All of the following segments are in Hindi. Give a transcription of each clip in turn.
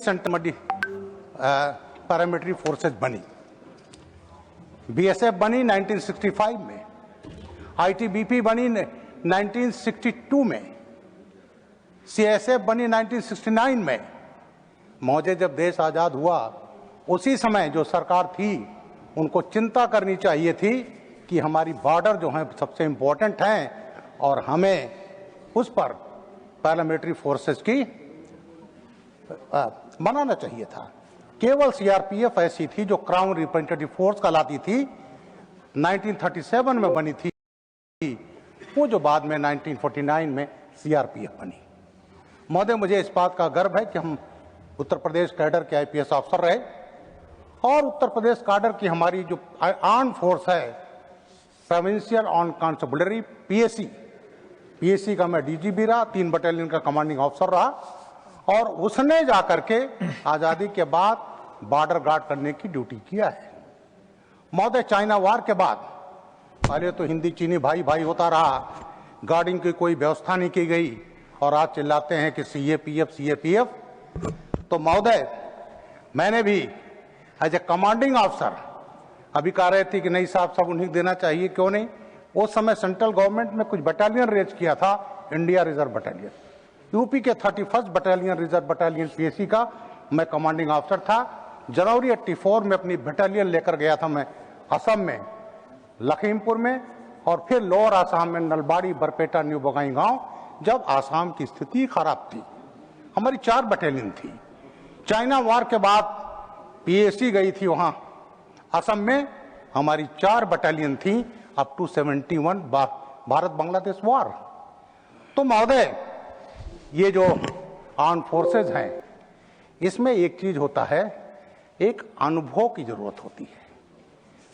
सेंटर पैरामिलिट्री फोर्सेज बनी। बीएसएफ बनी 1965 में, आईटीबीपी बनी 1962 में, सीएसएफ बनी 1969 में। मौजे जब देश आजाद हुआ उसी समय जो सरकार थी उनको चिंता करनी चाहिए थी कि हमारी बॉर्डर जो है सबसे इम्पोर्टेंट हैं और हमें उस पर पैरामिलिट्री फोर्सेज की बनाना चाहिए था। केवल सीआरपीएफ ऐसी थी जो क्राउन रिप्रेजेंटेटिव फोर्स कहलाती थी, 1937 में बनी थी, वो जो बाद में 1949 में सीआरपीएफ बनी। महोदय, मुझे इस बात का गर्व है कि हम उत्तर प्रदेश कैडर के आईपीएस अफसर रहे और उत्तर प्रदेश कैडर की हमारी जो आर्म फोर्स है, प्रोविंशियल ऑन कॉन्स्टेबलरी पीएसी का मैं डीजीपी रहा, 3 बटालियन का कमांडिंग ऑफिसर रहा और उसने जाकर के आजादी के बाद बॉर्डर गार्ड करने की ड्यूटी किया है। महोदय, चाइना वार के बाद पहले तो हिंदी चीनी भाई भाई होता रहा, गार्डिंग की कोई व्यवस्था नहीं की गई और आज चिल्लाते हैं कि सीएपीएफ। तो महोदय, मैंने भी एज ए कमांडिंग ऑफिसर अभी कह रहे थे कि नहीं साहब सब उन्हें देना चाहिए, क्यों नहीं। उस समय सेंट्रल गवर्नमेंट में कुछ बटालियन रेज किया था, इंडिया रिजर्व बटालियन, यूपी के 31st battalion reserve battalion PAC का मैं कमांडिंग ऑफिसर था। जनवरी 84 में अपनी बटालियन लेकर गया था मैं असम में, लखीमपुर में और फिर लोअर आसाम में नलबाड़ी, बरपेटा, न्यू बगाईगांव, जब आसाम की स्थिति खराब थी। हमारी 4 बटालियन थी। चाइना वार के बाद पीएसी गई थी वहां असम में, हमारी 4 बटालियन थी अप टू 71 भारत बांग्लादेश वार। तो महोदय, ये जो आर्म फोर्सेज हैं इसमें एक चीज होता है, एक अनुभव की जरूरत होती है।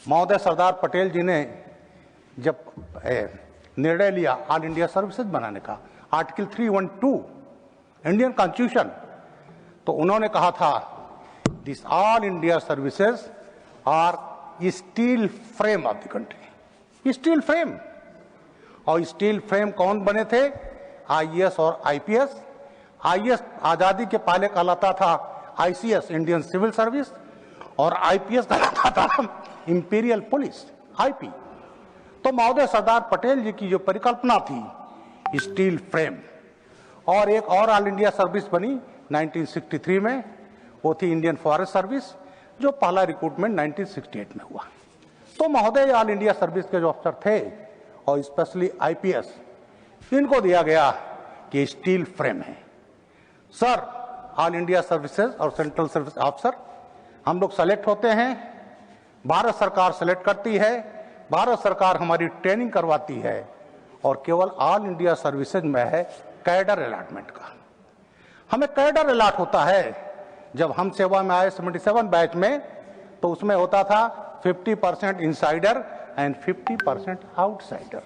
महोदय, सरदार पटेल जी ने जब निर्णय लिया ऑल इंडिया सर्विसेज बनाने का, आर्टिकल 312 इंडियन कॉन्स्टिट्यूशन, तो उन्होंने कहा था this all India services are steel frame of the country. Steel frame, और स्टील फ्रेम कौन बने थे? आईएएस और आईपीएस। आईएएस आजादी के पहले कहलाता था आईसीएस, इंडियन सिविल सर्विस, और आईपीएस कहलाता था इंपीरियल पुलिस, आईपी। तो महोदय, सरदार पटेल जी की जो परिकल्पना थी स्टील फ्रेम, और एक और ऑल इंडिया सर्विस बनी 1963 में, वो थी इंडियन फॉरेस्ट सर्विस, जो पहला रिक्रूटमेंट 1968 में हुआ। तो महोदय, ऑल इंडिया सर्विस के जो अफसर थे और स्पेशली आईपीएस, इनको दिया गया कि स्टील फ्रेम है। सर, ऑल इंडिया सर्विसेज और सेंट्रल सर्विस अफसर हम लोग सेलेक्ट होते हैं, भारत सरकार सेलेक्ट करती है, भारत सरकार हमारी ट्रेनिंग करवाती है और केवल ऑल इंडिया सर्विसेज में है कैडर अलॉटमेंट का। हमें कैडर अलॉट होता है जब हम सेवा में आए 77 बैच में, तो उसमें होता था 50% इनसाइडर एंड 50% आउटसाइडर।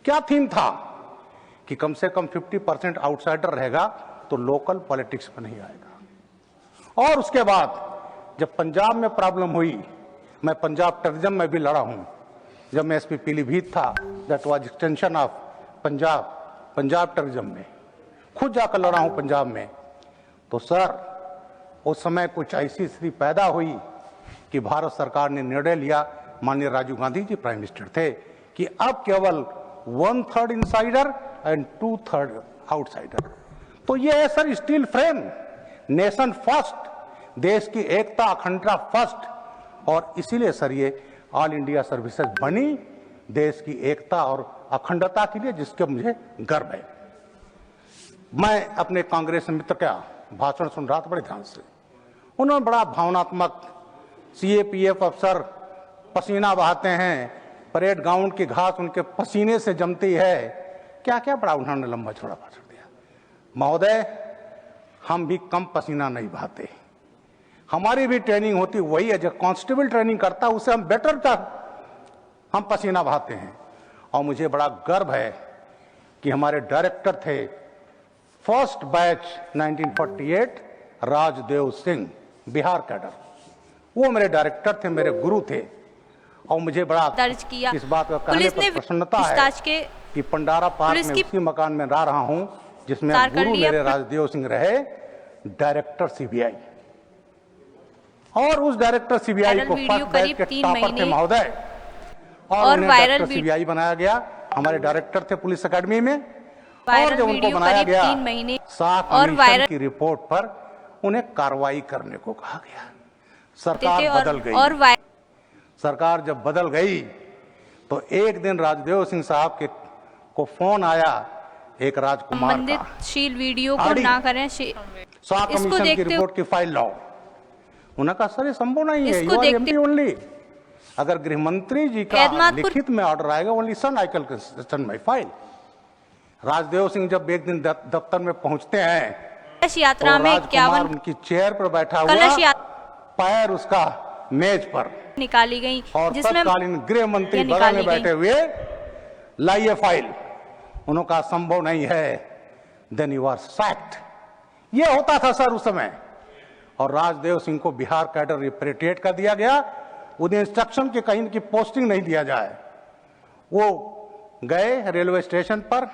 क्या थीम था कि कम से कम 50% आउटसाइडर रहेगा तो लोकल पॉलिटिक्स में नहीं आएगा। और उसके बाद जब पंजाब में प्रॉब्लम हुई, मैं पंजाब टेररिज्म में भी लड़ा हूं, जब मैं एसपी पीलीभीत था, that was extension of Punjab terrorism में, खुद जाकर लड़ा हूं पंजाब में। तो सर, उस समय कुछ ऐसी स्थिति पैदा हुई कि भारत सरकार ने निर्णय लिया, माननीय राजीव गांधी जी प्राइम मिनिस्टर थे, कि अब केवल 1/3 इनसाइडर एंड 2/3 आउटसाइडर। तो ये है sir steel frame, nation first, देश की एकता अखंडता फर्स्ट, और इसीलिए सर ये ऑल इंडिया सर्विसेज बनी देश की एकता और अखंडता के लिए, जिसके मुझे गर्व है। मैं अपने कांग्रेस मित्र का भाषण सुन रहा था बड़े ध्यान से, उन्होंने बड़ा भावनात्मक, सीएपीएफ अफसर पसीना बहाते हैं, परेड ग्राउंड की घास उनके पसीने से जमती है, क्या क्या बड़ा उन्होंने लंबा चौड़ा भाषण दिया। महोदय, हम भी कम पसीना नहीं बहाते, हमारी भी ट्रेनिंग होती वही है, जो कांस्टेबल ट्रेनिंग करता उससे हम बेटर हम पसीना बहाते हैं। और मुझे बड़ा गर्व है कि हमारे डायरेक्टर थे first batch 1948, Rajdev Singh, Bihar cadre, वो मेरे डायरेक्टर थे, मेरे गुरु थे। और मुझे बड़ा दर्ज किया इस बात का कहने पर प्रसन्नता है कि पंडारा पार्क में उसी मकान में रह रहा हूं जिसमें गुरु मेरे राजदेव सिंह रहे, डायरेक्टर सीबीआई। और उस डायरेक्टर सीबीआई को फर्स्ट बैच के टॉपर थे महोदय, और उन्हें डायरेक्टर सीबीआई बनाया गया। हमारे डायरेक्टर थे पुलिस अकेडमी में, और जब उनको बनाया गया 7 कमीशन की रिपोर्ट पर उन्हें कार्रवाई करने को कहा गया। सरकार बदल गई। सरकार जब बदल गई तो एक दिन राजदेव सिंह साहब को फोन आया एक राजकुमार का, शील वीडियो को ना करें, 7 कमीशन की रिपोर्ट की फाइल लाओ। उन्होंने कहा सर ये संभव नहीं है, यू आर एमपी ओनली। अगर गृह मंत्री जी का लिखित में ऑर्डर आएगा only son I can send my file. Rajdev Singh जब एक दिन दफ्तर में पहुंचते हैं, कलश यात्रा तो में क्या उनकी चेयर पर बैठा हुआ, पैर उसका मेज पर निकाली गई, और तत्कालीन गृह मंत्री बगल में बैठे हुए लाइए फाइल। उन्होंने कहा संभव नहीं है, देन यू आर सैक्ड। ये होता था सर उस समय। और राजदेव सिंह को बिहार कैडर रिप्रेटिएट कर दिया गया। उन्हें इंस्ट्रक्शन के कहीं की पोस्टिंग नहीं दिया जाए। वो गए रेलवे स्टेशन पर,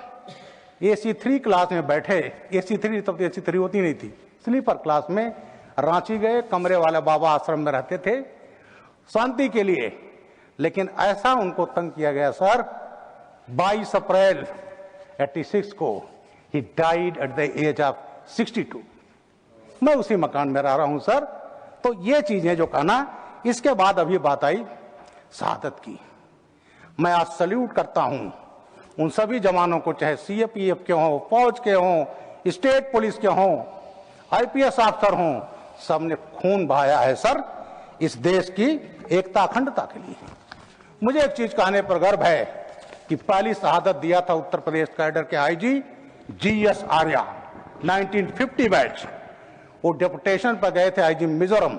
AC 3 क्लास में बैठे। AC 3 तब AC 3 होती नहीं थी, स्लीपर क्लास में रांची गए। कमरे वाले बाबा आश्रम में रहते थे शांति के लिए, लेकिन ऐसा उनको तंग किया गया सर। 22 अप्रैल 86 को ही died at the age of 62। मैं उसी मकान में रह रहा हूं सर। तो ये चीजें जो कहना, इसके बाद अभी बात आई शहादत की। मैं आज सल्यूट करता हूं उन सभी जवानों को, चाहे CAPF के हों, फौज के हों, स्टेट पुलिस के हों, IPS अफसर हों, सबने खून बहाया है सर इस देश की एकता अखंडता के लिए। मुझे एक चीज कहने पर गर्व है कि पहली शहादत दिया था उत्तर प्रदेश कैडर के IG GS आर्या, 1950 बैच। वो डेपुटेशन पर गए थे IG मिजोरम,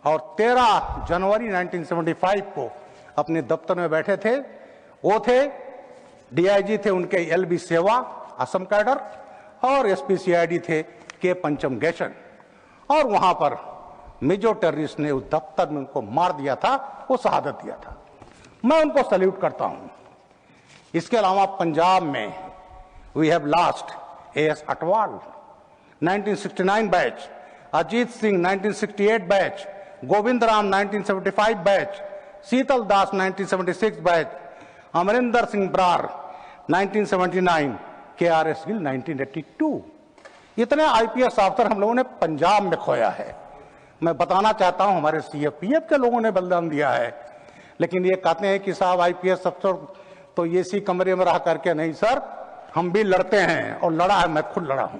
और 13 जनवरी 1975 को अपने दफ्तर में बैठे थे। वो थे DIG थे उनके LB सेवा असम कैडर, और SP CID थे K पंचम गैशन। और वहां पर मिजो टेररिस्ट ने उस दफ्तर में उनको मार दिया था, वो शहादत दिया था। मैं उनको सल्यूट करता हूं। इसके अलावा पंजाब में we have lost AS Atwal 1969 batch, Ajit Singh 1968 batch, Govind Ram 1975 batch, Shital Das 1976 batch, Amarinder Singh Brar 1979, KRS Gill 1982। इतने IPS अफसर हम लोगों ने पंजाब में खोया है। मैं बताना चाहता हूं हमारे CAPF के लोगों ने बलिदान दिया है। लेकिन ये कहते हैं कि साहब IPS अफसर तो AC कमरे में रह करके, नहीं सर, हम भी लड़ते हैं, और लड़ा है, मैं खुद लड़ा हूं।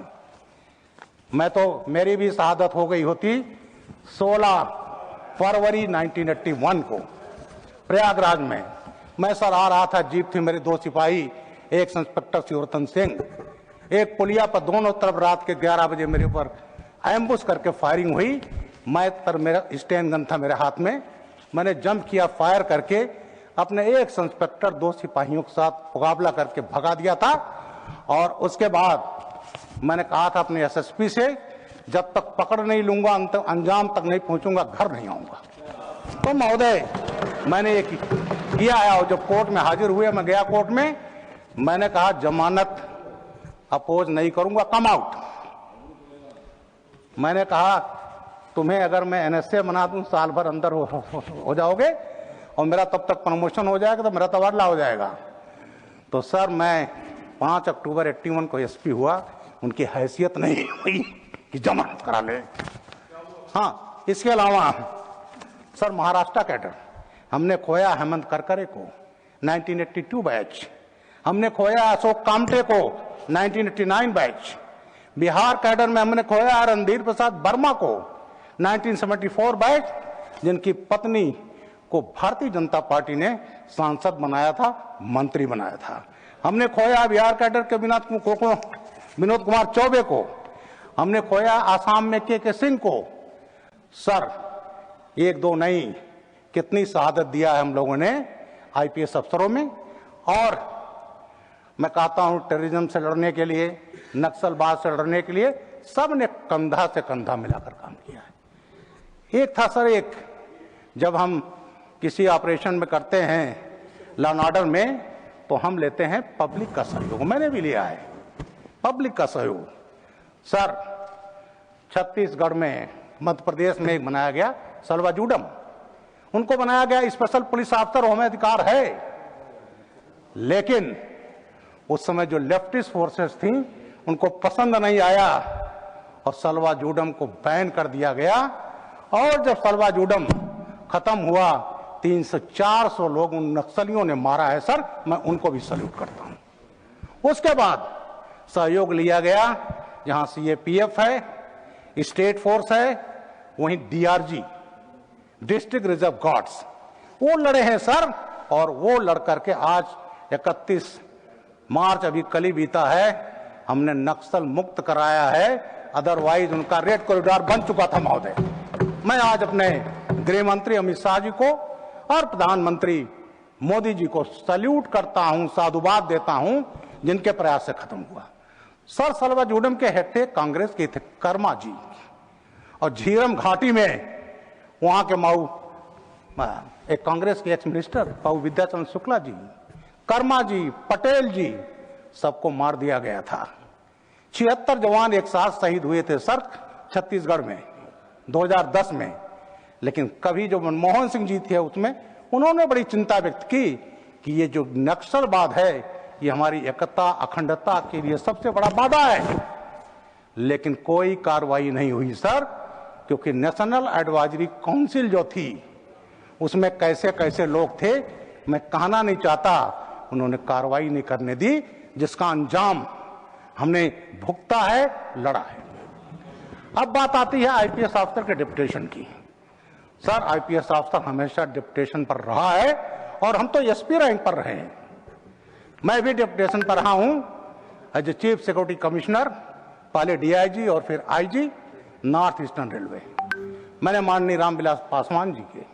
मैं तो, मेरी भी शहादत हो गई होती 16 फरवरी 1981 को प्रयागराज में। मैं सर आ रहा था, जीप थी, मेरे 2 सिपाही, एक इंस्पेक्टर शिवरतन सिंह, एक पुलिया पर, दोनों तरफ रात के 11 बजे मेरे ऊपर एम्बुश करके फायरिंग हुई। मैं पर मेरा स्टैंड गन था मेरे हाथ में, मैंने जंप किया, फायर करके अपने एक इंस्पेक्टर 2 सिपाहियों के साथ मुकाबला करके भगा दिया था। और उसके बाद मैंने कहा था अपने SSP से, जब तक पकड़ नहीं लूंगा, अंजाम तक नहीं पहुंचूंगा, घर नहीं आऊंगा। तो महोदय मैंने ये किया है। और जब कोर्ट में हाजिर हुए, मैं गया कोर्ट में, मैंने कहा जमानत अपोज नहीं करूंगा, कम आउट। मैंने कहा तुम्हें अगर मैं NSA बना दूं, साल भर अंदर हो जाओगे, और मेरा तब तक प्रमोशन हो जाएगा, तो मेरा तबादला हो जाएगा। तो सर मैं 5 अक्टूबर 81 को SP हुआ, उनकी हैसियत नहीं हुई कि जमानत करा ले। हाँ, इसके अलावा सर महाराष्ट्र कैडर हमने खोया हेमंत करकरे को 1982 बैच, हमने खोया अशोक कामटे को 1989 बैच। बिहार कैडर में हमने खोया रणधीर प्रसाद वर्मा को 1974 बैच, जिनकी पत्नी को भारतीय जनता पार्टी ने सांसद बनाया था, मंत्री बनाया था। हमने खोया बिहार कैडर के विनोद कुमार चौबे को, हमने खोया आसाम में के सिंह को। सर 1-2 नहीं, कितनी शहादत दिया है हम लोगों ने IPS अफसरों में। और मैं कहता हूं टेररिज्म से लड़ने के लिए, नक्सलवाद से लड़ने के लिए सब ने कंधा से कंधा मिलाकर काम किया है। एक था सर, एक जब हम किसी ऑपरेशन में करते हैं लॉ एंड ऑर्डर में, तो हम लेते हैं पब्लिक का सहयोग। मैंने भी लिया है पब्लिक का सहयोग। सर छत्तीसगढ़ में, मध्य प्रदेश में एक बनाया गया सल्वाजुडम, उनको बनाया गया स्पेशल पुलिस अफसर, हमें अधिकार है। लेकिन उस समय जो लेफ्टिस्ट फोर्सेस थी उनको पसंद नहीं आया और सल्वाजुडम को बैन कर दिया गया। और जब सल्वाजुडम खत्म हुआ 300-400 लोग उन नक्सलियों ने मारा है सर, मैं उनको भी सल्यूट करता हूं। उसके बाद सहयोग लिया गया, जहां सीएपीएफ है, स्टेट फोर्स है, वहीं डीआरजी, डिस्ट्रिक्ट रिजर्व गार्ड्स, वो लड़े हैं सर। और वो लड़ करके आज 31 मार्च अभी कल ही बीता है, हमने नक्सल मुक्त कराया है। अदरवाइज उनका रेड कॉरिडोर बन चुका था महोदय। मैं आज अपने गृह मंत्री अमित शाह जी को और प्रधानमंत्री मोदी जी को सल्यूट करता हूं, साधुवाद देता हूं, जिनके प्रयास से खत्म हुआ। सर सल्वाजुडम के हेड थे कांग्रेस के थे कर्मा जी, और झीरम घाटी में वहां के माऊ एक कांग्रेस के एक्स मिनिस्टर माऊ विद्याचंद्र शुक्ला जी, कर्मा जी, पटेल जी, सबको मार दिया गया था। 76 जवान एक साथ शहीद हुए थे सर छत्तीसगढ़ में 2010 में। लेकिन कभी जो मनमोहन सिंह जी थे उसमें उन्होंने बड़ी चिंता व्यक्त की कि ये जो नक्सलवाद है ये हमारी एकता अखंडता के लिए सबसे बड़ा बाधा है। लेकिन कोई कार्रवाई नहीं हुई सर, क्योंकि नेशनल एडवाइजरी काउंसिल जो थी उसमें कैसे कैसे लोग थे मैं कहना नहीं चाहता, उन्होंने कार्रवाई नहीं करने दी, जिसका अंजाम हमने भुगता है, लड़ा है। अब बात आती है आईपीएस अफसर के डिप्यूटेशन की। सर आईपीएस अफसर हमेशा डिप्यूटेशन पर रहा है और हम तो एसपी रैंक पर रहे हैं। मैं भी डिप्यूटेशन पर रहा हूं as a chief security commissioner, पहले डीआईजी और फिर आईजी नॉर्थ ईस्टर्न रेलवे। मैंने माननीय रामविलास पासवान जी के,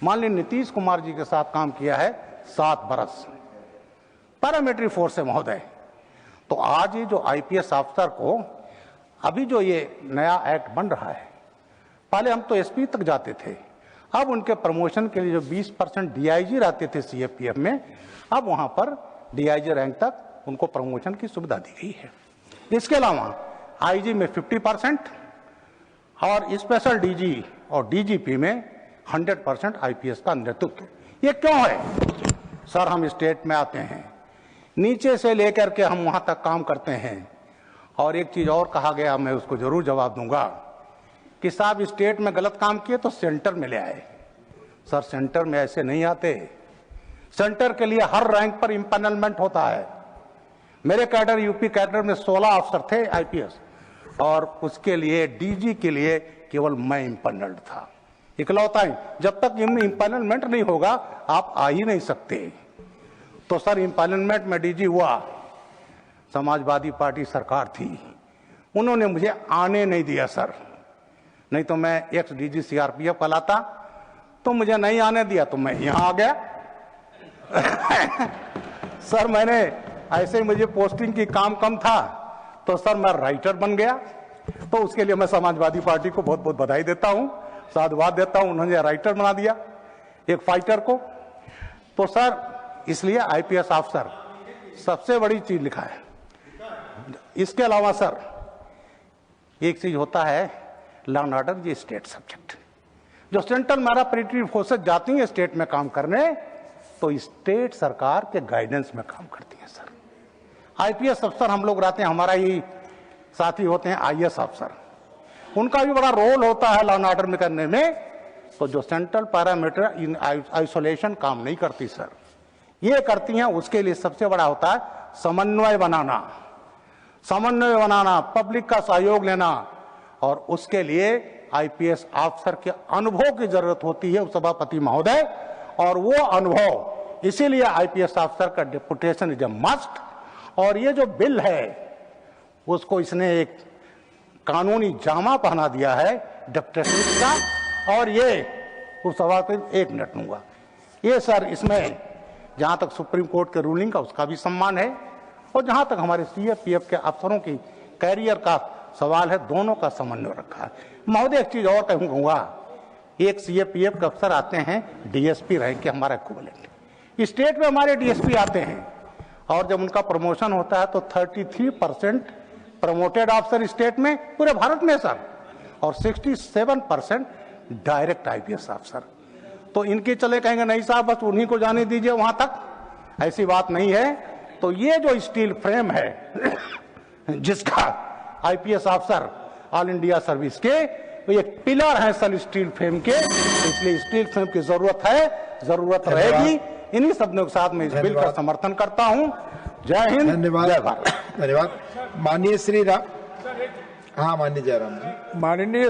माननीय नीतीश कुमार जी के साथ काम किया है 7 बरस। पैरामिलिट्री फोर्स है महोदय। तो आज ये जो आईपीएस अफसर को अभी जो ये नया एक्ट बन रहा है, पहले हम तो एसपी तक जाते थे, अब उनके प्रमोशन के लिए जो 20% डीआईजी रहते थे सीएपीएफ में, अब वहां पर डीआईजी रैंक तक उनको प्रमोशन की सुविधा दी गई है। इसके अलावा आईजी में 50% और स्पेशल डीजी और डीजीपी में 100% आईपीएस का नेतृत्व। ये क्यों है सर? हम स्टेट में आते हैं, नीचे से लेकर के हम वहां तक काम करते हैं। और एक चीज और कहा गया, मैं उसको जरूर जवाब दूंगा कि साहब स्टेट में गलत काम किए तो सेंटर में ले आए। सर सेंटर में ऐसे नहीं आते। सेंटर के लिए हर रैंक पर इंपैनलमेंट होता है। मेरे कैडर यूपी कैडर में 16 अफसर थे आईपीएस, और उसके लिए डीजी के लिए केवल मैं इंपैनल्ड था, इकलौता ही। जब तक इंपैनलमेंट नहीं होगा आप आ ही नहीं सकते। तो सर इंपैनलमेंट में डीजी हुआ, समाजवादी पार्टी सरकार थी, उन्होंने मुझे आने नहीं दिया सर। नहीं तो मैं एक्स डीजी सीआरपीएफ कहलाता, तो मुझे नहीं आने दिया तो मैं यहां आ गया। सर मैंने ऐसे ही, मुझे पोस्टिंग की काम कम था तो सर मैं राइटर बन गया। तो उसके लिए मैं समाजवादी पार्टी को बहुत बहुत बधाई देता हूं, साधुवाद देता हूं, उन्होंने राइटर बना दिया एक फाइटर को। तो सर इसलिए आईपीएस अफसर सबसे बड़ी चीज लिखा है। इसके अलावा सर एक चीज होता है लॉ एंड ऑर्डर, ये स्टेट सब्जेक्ट। जो सेंट्रल पैरामिलिट्री फोर्सेस जाती हैं स्टेट में काम करने, तो स्टेट सरकार के गाइडेंस में काम करती है सर। आईपीएस अफसर हम लोग रहते हैं, हमारा ही साथी होते हैं आईएएस अफसर, उनका भी बड़ा रोल होता है लॉ एंड ऑर्डर में करने में। तो जो सेंट्रल पैरामिलिट्री इन आइसोलेशन काम नहीं करती सर, ये करती हैं। उसके लिए सबसे बड़ा होता है समन्वय बनाना, पब्लिक का सहयोग लेना, और उसके लिए आईपीएस अफसर के अनुभव की जरूरत होती है सभापति महोदय। और वो अनुभव, इसीलिए आईपीएस अफसर का डिप्यूटेशन इज ए मस्ट। और ये जो बिल है उसको इसने एक कानूनी जामा पहना दिया है डिप्यूटेशन का। और ये उस सभापति 1 मिनट लूंगा, ये सर इसमें जहां तक सुप्रीम कोर्ट के रूलिंग का उसका भी सम्मान है, और जहां तक हमारे सीएपीएफ के अफसरों की कैरियर का सवाल है, दोनों का समन्वय रखा है। महोदय एक चीज और कहूंगा, एक सीएपीएफ के अफसर आते हैं डीएसपी रैंक के, हमारा इक्विवेलेंट। स्टेट में हमारे डीएसपी आते हैं, और जब उनका प्रमोशन होता है तो 33% प्रमोटेड ऑफिसर स्टेट में, पूरे भारत में सर, और 67% डायरेक्ट आईपीएस अफसर। तो इनके चले कहेंगे नहीं साहब बस उन्हीं को जाने दीजिए वहां तक, ऐसी बात नहीं है। तो ये जो स्टील फ्रेम है जिसका आईपीएस अफसर ऑल इंडिया सर्विस के, तो ये पिलर है सल स्टील फ्रेम के, इसलिए स्टील फ्रेम की जरूरत है, जरूरत रहेगी। इन्हीं शब्दों के साथ मैं इस बिल का समर्थन करता हूं। जय हिंद, धन्यवाद, जय भारत। धन्यवाद। माननीय श्री राम, हाँ माननीय जयराम जी। माननीय